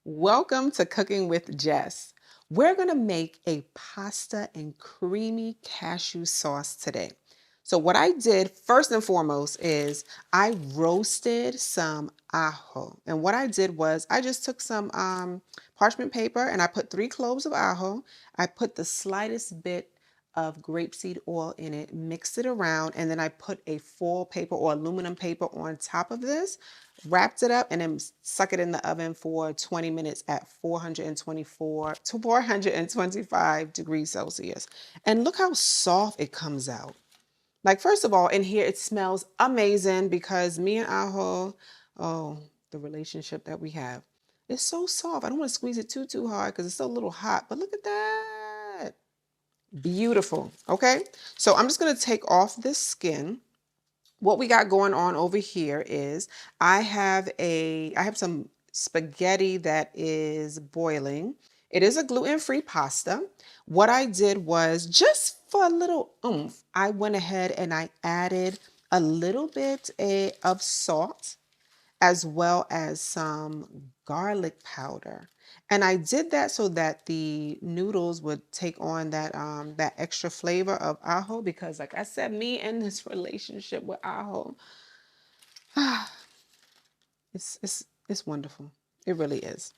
Welcome to Cooking with Jess. We're going to make a pasta and creamy cashew sauce today. So what I did first and foremost is I roasted some ajo. And what I did was I just took some parchment paper and I put 3 cloves of ajo. I put the slightest bit of grapeseed oil in it, mixed it around, and then I put a foil paper or aluminum paper on top of this, wrapped it up, and then stuck it in the oven for 20 minutes at 424 to 425 degrees Celsius. And look how soft it comes out. Like, first of all, in here, it smells amazing because me and Aho, oh, the relationship that we have, it's so soft. I don't want to squeeze it too hard because it's still a little hot, but look at that. Beautiful. Okay. So I'm just going to take off this skin. What we got going on over here is I have some spaghetti that is boiling. It is a gluten-free pasta. What I did was just for a little oomph, I went ahead and I added a little bit of salt as well as some garlic powder. And I did that so that the noodles would take on that extra flavor of ajo because, like I said, me and this relationship with ajo, it's wonderful. It really is.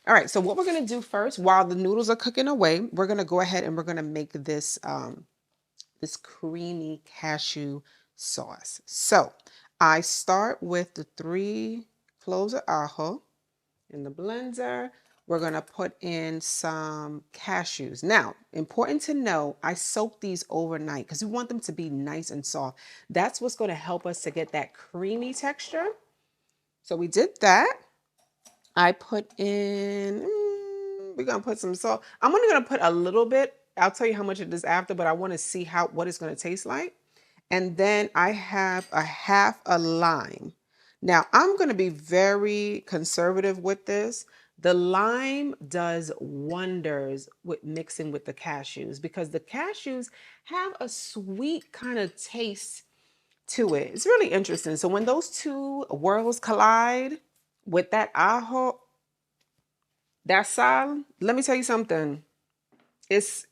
All right, so what we're gonna do first, while the noodles are cooking away, we're gonna go ahead and we're gonna make this creamy cashew sauce. So I start with the 3 cloves of ajo in the blender. We're going to put in some cashews. Now, important to know, I soak these overnight because we want them to be nice and soft. That's what's going to help us to get that creamy texture. So we did that. I put in, we're going to put some salt. I'm only going to put a little bit. I'll tell you how much it is after, but I want to see what it's going to taste like. And then I have a half a lime. Now, I'm going to be very conservative with this. The lime does wonders with mixing with the cashews because the cashews have a sweet kind of taste to it. It's really interesting. So when those two worlds collide with that ajo, that sal, let me tell you something. It's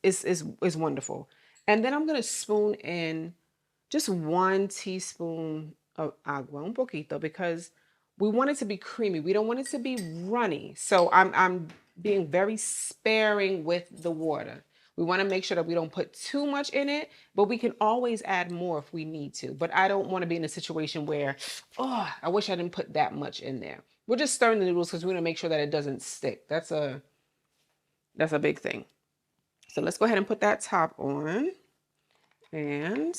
wonderful. And then I'm going to spoon in just 1 teaspoon of agua, un poquito, because we want it to be creamy. We don't want it to be runny. So I'm being very sparing with the water. We want to make sure that we don't put too much in it, but we can always add more if we need to. But I don't want to be in a situation where, oh, I wish I didn't put that much in there. We're just stirring the noodles because we want to make sure that it doesn't stick. That's a big thing. So let's go ahead and put that top on. And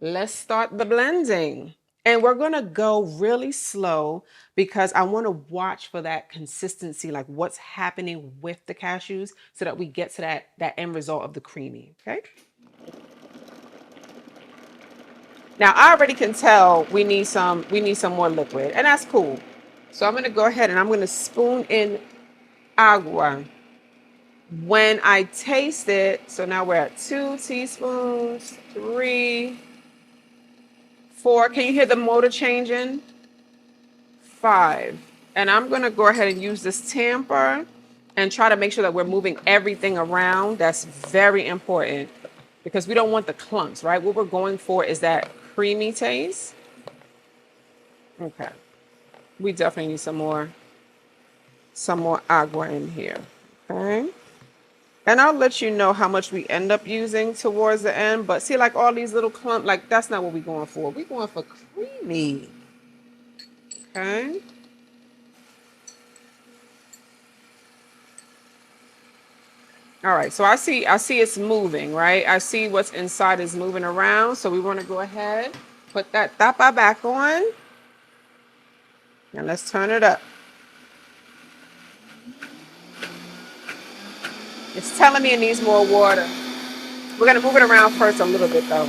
let's start the blending. And we're going to go really slow because I want to watch for that consistency, like what's happening with the cashews so that we get to that end result of the creamy, okay? Now, I already can tell we need some more liquid, and that's cool. So I'm going to go ahead and I'm going to spoon in agua. When I taste it, so now we're at 2 teaspoons, 3, 4. Can you hear the motor changing? 5. And I'm going to go ahead and use this tamper and try to make sure that we're moving everything around. That's very important because we don't want the clumps, right? What we're going for is that creamy taste. Okay. We definitely need some more agua in here. Okay. And I'll let you know how much we end up using towards the end. But see, like all these little clumps, like that's not what we're going for. We're going for creamy. Okay. All right, so I see it's moving, right? I see what's inside is moving around. So we want to go ahead, put that tapa back on, and let's turn it up. It's telling me it needs more water. We're gonna move it around first a little bit though.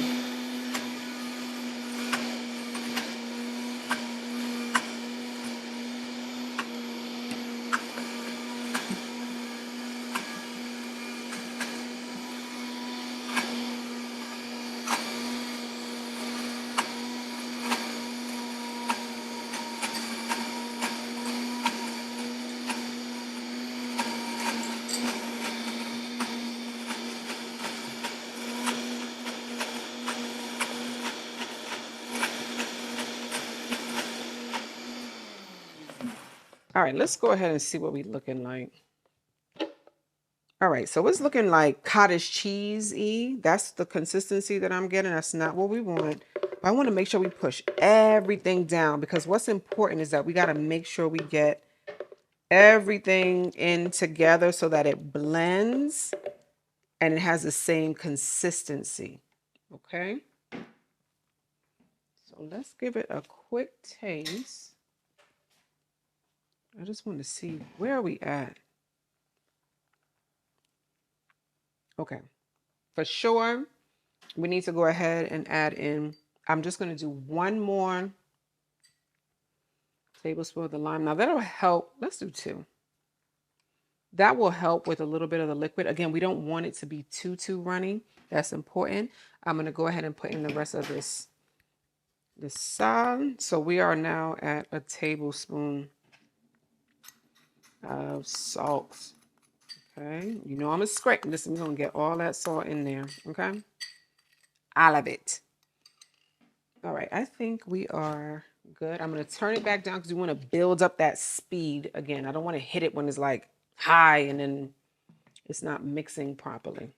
All right, let's go ahead and see what we're looking like. All right, so it's looking like cottage cheese-y. That's the consistency that I'm getting. That's not what we want. But I want to make sure we push everything down, because what's important is that we got to make sure we get everything in together so that it blends and it has the same consistency. Okay. So let's give it a quick taste. I just want to see where are we at. Okay. For sure, we need to go ahead and add in, I'm just going to do one more tablespoon of the lime. Now that'll help. Let's do 2. That will help with a little bit of the liquid. Again, we don't want it to be too runny. That's important. I'm going to go ahead and put in the rest of this salt. So we are now at a tablespoon of salt. Okay. You know I'm going to scrape this and we're going to get all that salt in there. Okay. All of it. All right. I think we are good. I'm going to turn it back down because we want to build up that speed again. I don't want to hit it when it's like high and then it's not mixing properly.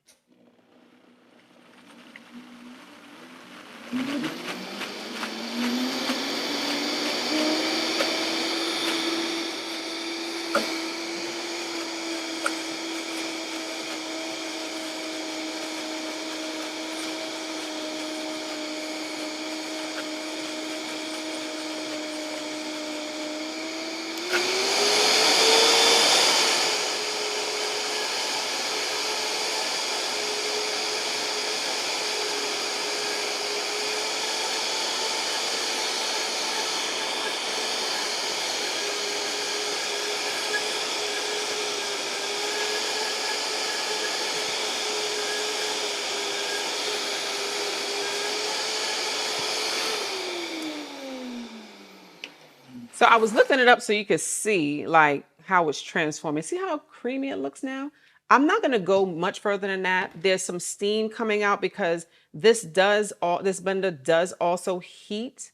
So I was looking it up so you could see like how it's transforming. See how creamy it looks now? I'm not going to go much further than that. There's some steam coming out because this blender does also heat.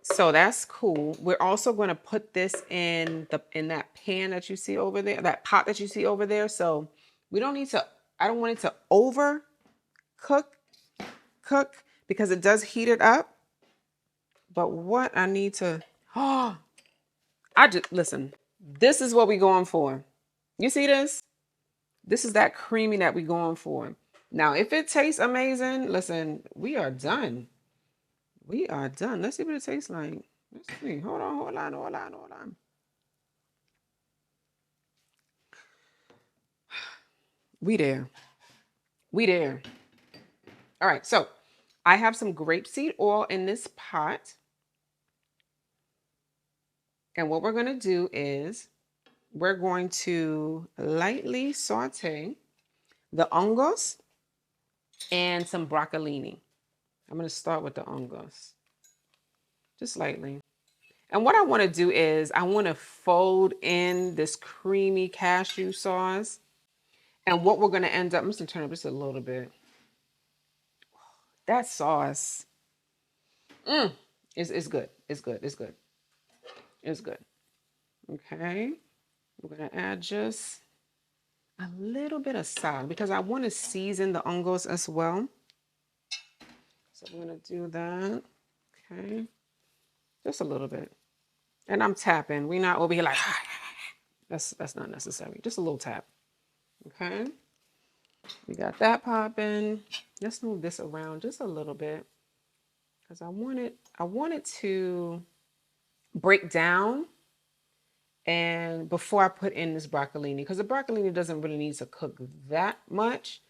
So that's cool. We're also going to put this in that pan that you see over there, that pot that you see over there. So we don't need to, I don't want it to over cook because it does heat it up. But what I need to, oh, listen, this is what we're going for. You see this? This is that creamy that we're going for. Now, if it tastes amazing, listen, we are done. We are done. Let's see what it tastes like. Let's see. Hold on. We there. We there. All right, so I have some grapeseed oil in this pot. And what we're going to do is we're going to lightly saute the ongos and some broccolini. I'm going to start with the ongos, just lightly. And what I want to do is I want to fold in this creamy cashew sauce. And what we're going to end up, I'm just going to turn up just a little bit. That sauce is good. It's good. It's good. It's good. Okay. We're going to add just a little bit of salt because I want to season the ongos as well. So we're going to do that. Okay. Just a little bit. And I'm tapping. We're not over here like, that's not necessary. Just a little tap. Okay. We got that popping. Let's move this around just a little bit because I want it to break down and before I put in this broccolini, because the broccolini doesn't really need to cook that much.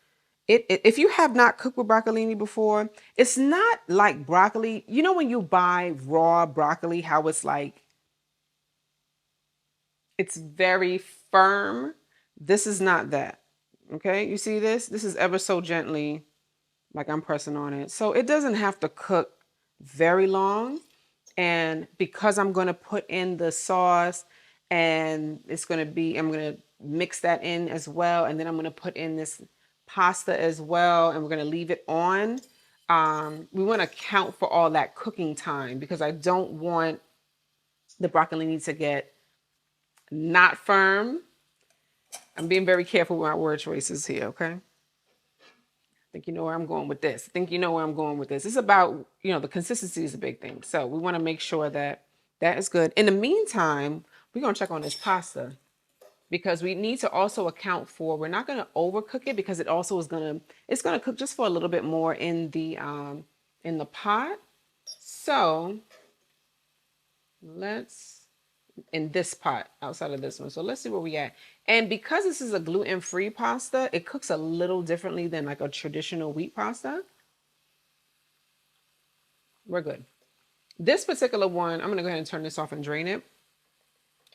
If you have not cooked with broccolini before, it's not like broccoli. You know when you buy raw broccoli, how it's like, it's very firm. This is not that. Okay, you see this? This is ever so gently, like I'm pressing on it. So it doesn't have to cook very long. And because I'm going to put in the sauce and I'm going to mix that in as well. And then I'm going to put in this pasta as well. And we're going to leave it on. We want to count for all that cooking time because I don't want the broccolini to get not firm. I'm being very careful with my word choices here, okay? I think you know where I'm going with this. I think you know where I'm going with this. It's about, the consistency is a big thing. So we want to make sure that that is good. In the meantime, we're going to check on this pasta because we need to also account for, we're not going to overcook it because it also it's going to cook just for a little bit more in the pot. So let's, in this pot outside of this one. So let's see where we at. And because this is a gluten-free pasta, it cooks a little differently than like a traditional wheat pasta. We're good. This particular one, I'm going to go ahead and turn this off and drain it.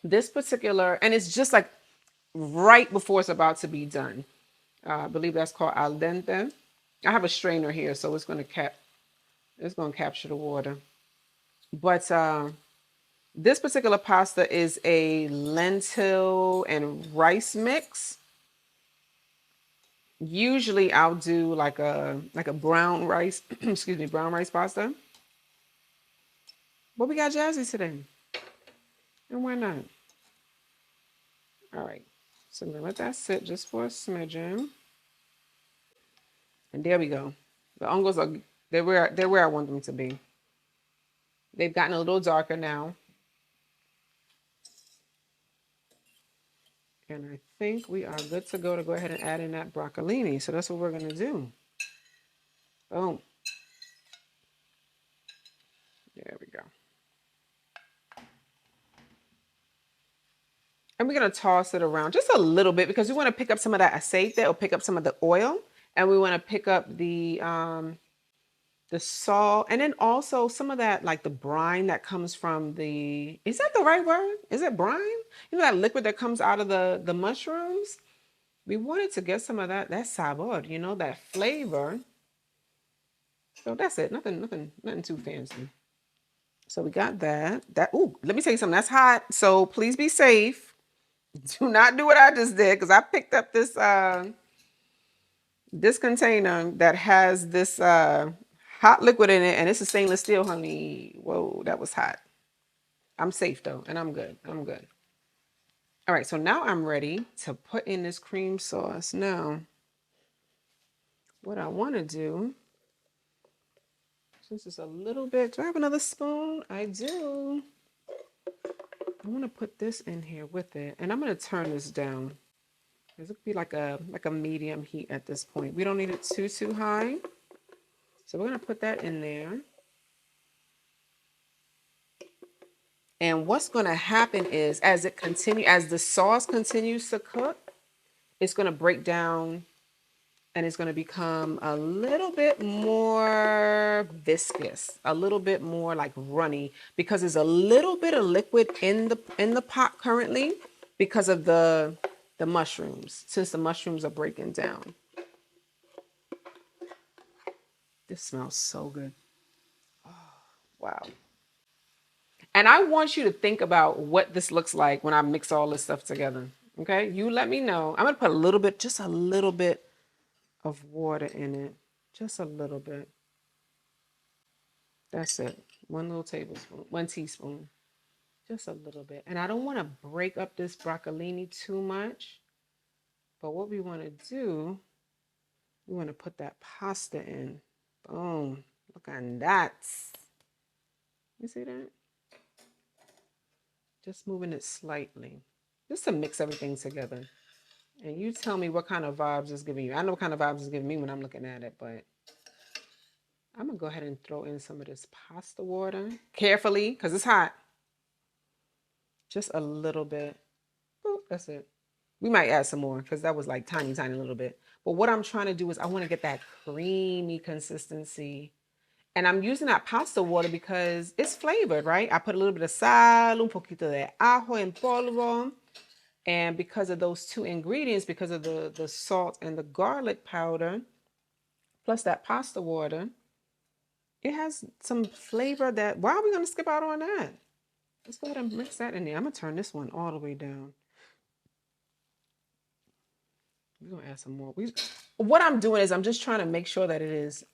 This particular, and it's just like right before it's about to be done. I believe that's called al dente. I have a strainer here, so it's going to capture the water. But this particular pasta is a lentil and rice mix. Usually I'll do like a brown rice, excuse me, brown rice pasta. But we got Jazzy today. And why not? All right. So I'm gonna let that sit just for a smidgen. And there we go. The ungles are they're where I want them to be. They've gotten a little darker now. And I think we are good to go ahead and add in that broccolini. So that's what we're gonna do. Boom. There we go. And we're going to toss it around just a little bit because we want to pick up some of that aceite or pick up some of the oil. And we want to pick up the salt. And then also some of that, like the brine that comes from is that the right word? Is it brine? That liquid that comes out of the mushrooms? We wanted to get some of that sabor, that flavor. So that's it. Nothing too fancy. So we got that. Ooh, let me tell you something. That's hot. So please be safe. Do not do what I just did because I picked up this container that has this hot liquid in it, and it's a stainless steel, honey. Whoa, that was hot. I'm safe though, and I'm good. I'm good. All right, so now I'm ready to put in this cream sauce. Now, what I want to do, since it's a little bit, do I have another spoon? I do. I want to put this in here with it, and I'm going to turn this down. This would be like a medium heat at this point. We don't need it too high. So we're going to put that in there. And what's going to happen is as the sauce continues to cook, it's going to break down and it's going to become a little bit more viscous, a little bit more like runny because there's a little bit of liquid in the pot currently because of the mushrooms, since the mushrooms are breaking down. This smells so good. Oh, wow. And I want you to think about what this looks like when I mix all this stuff together. Okay, you let me know. I'm going to put just a little bit of water in it. Just a little bit. That's it. 1 teaspoon. Just a little bit. And I don't want to break up this broccolini too much. But what we want to do, we want to put that pasta in. Boom. Look at that. You see that? Just moving it slightly. Just to mix everything together. And you tell me what kind of vibes it's giving you. I know what kind of vibes it's giving me when I'm looking at it, but I'm going to go ahead and throw in some of this pasta water. Carefully, because it's hot. Just a little bit. Boop, that's it. We might add some more because that was like tiny little bit. But what I'm trying to do is I want to get that creamy consistency. And I'm using that pasta water because it's flavored, right? I put a little bit of sal, un poquito de ajo en polvo. And because of those two ingredients, because of the salt and the garlic powder, plus that pasta water, it has some flavor that, why are we going to skip out on that? Let's go ahead and mix that in there. I'm going to turn this one all the way down. We're going to add some more. What I'm doing is I'm just trying to make sure that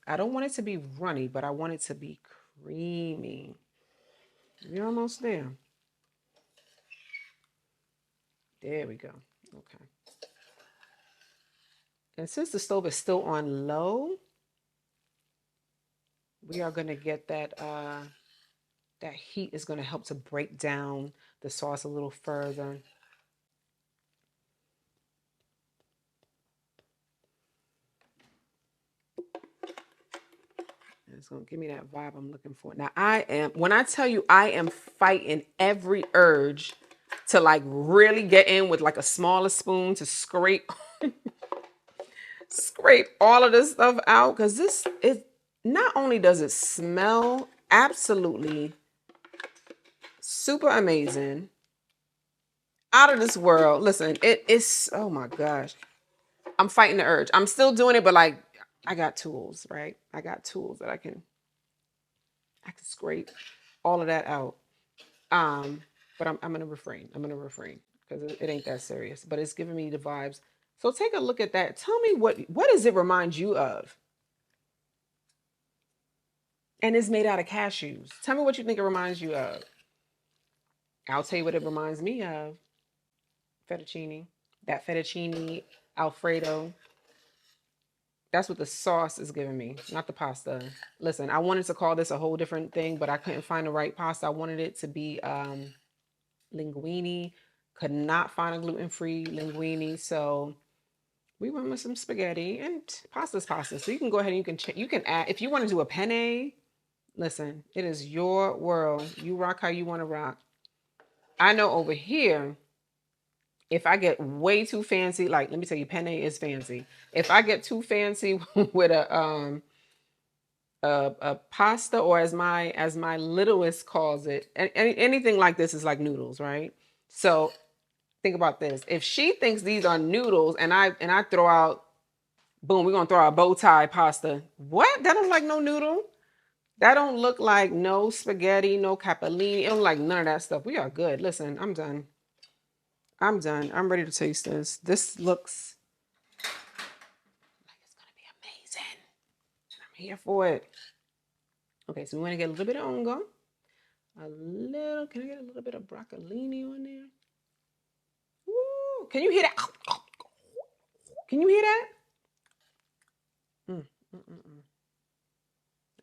I don't want it to be runny, but I want it to be creamy. We're almost there. There we go. Okay. And since the stove is still on low, we are going to get that heat is going to help to break down the sauce a little further. It's going to give me that vibe I'm looking for. Now, when I tell you I am fighting every urge to like really get in with like a smaller spoon to scrape scrape all of this stuff out, because this is not only does it smell absolutely super amazing, out of this world. Listen, it is, oh my gosh. I'm fighting the urge. I'm still doing it, but like I got tools, right? I got tools that I can scrape all of that out. But I'm gonna refrain. I'm gonna refrain because it ain't that serious. But it's giving me the vibes. So take a look at that. Tell me what does it remind you of? And it's made out of cashews. Tell me what you think it reminds you of. I'll tell you what it reminds me of. Fettuccine. That fettuccine Alfredo. That's what the sauce is giving me, not the pasta. Listen, I wanted to call this a whole different thing, but I couldn't find the right pasta. I wanted it to be linguine. Could not find a gluten-free linguine, so we went with some spaghetti, and pasta's pasta. So you can go ahead and you can add, if you want to do a penne. Listen, it is your world. You rock how you want to rock. I know over here, if I get way too fancy, like let me tell you, penne is fancy. If I get too fancy with a pasta, or as my littlest calls it, anything like this is like noodles, right? So think about this. If she thinks these are noodles, and I throw out, boom, we're gonna throw out bow tie pasta. What? That don't like no noodle. That don't look like no spaghetti, no capellini. It don't like none of that stuff. We are good. Listen, I'm done. I'm done. I'm ready to taste this. This looks like it's gonna be amazing. I'm here for it. Okay, so we want to get a little bit of onga. Can I get a little bit of broccolini on there? Woo! Can you hear that? Can you hear that? Mm, mm, mm, mm.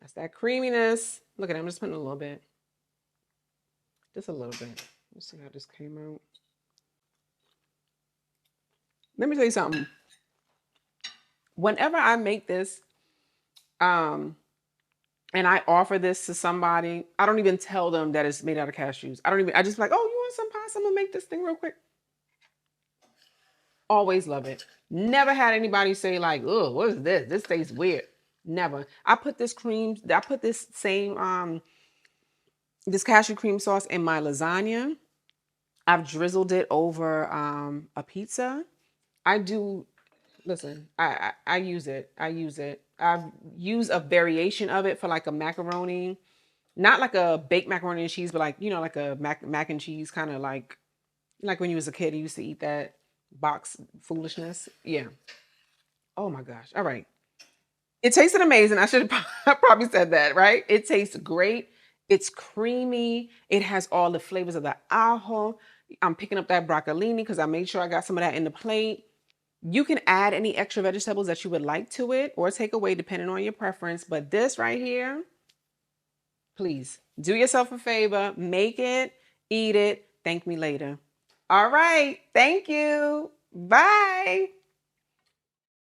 That's that creaminess. Look at it. I'm just putting a little bit. Just a little bit. Let's see how this came out. Let me tell you something. Whenever I make this, and I offer this to somebody, I don't even tell them that it's made out of cashews. I just like, oh, you want some pasta? I'm gonna make this thing real quick. Always love it. Never had anybody say like, oh, what is this? This tastes weird. Never. I put this same this cashew cream sauce in my lasagna. I've drizzled it over a pizza. I do. Listen, I use it. I use it. I've used a variation of it for like a macaroni, not like a baked macaroni and cheese, but like like a mac and cheese kind of like when you was a kid, you used to eat that box foolishness. Yeah. Oh my gosh. All right. It tasted amazing. I should have probably said that, right? It tastes great. It's creamy. It has all the flavors of the ajo. I'm picking up that broccolini because I made sure I got some of that in the plate. You can add any extra vegetables that you would like to it or take away depending on your preference. But this right here, please do yourself a favor, make it, eat it, thank me later. All right. Thank you. Bye.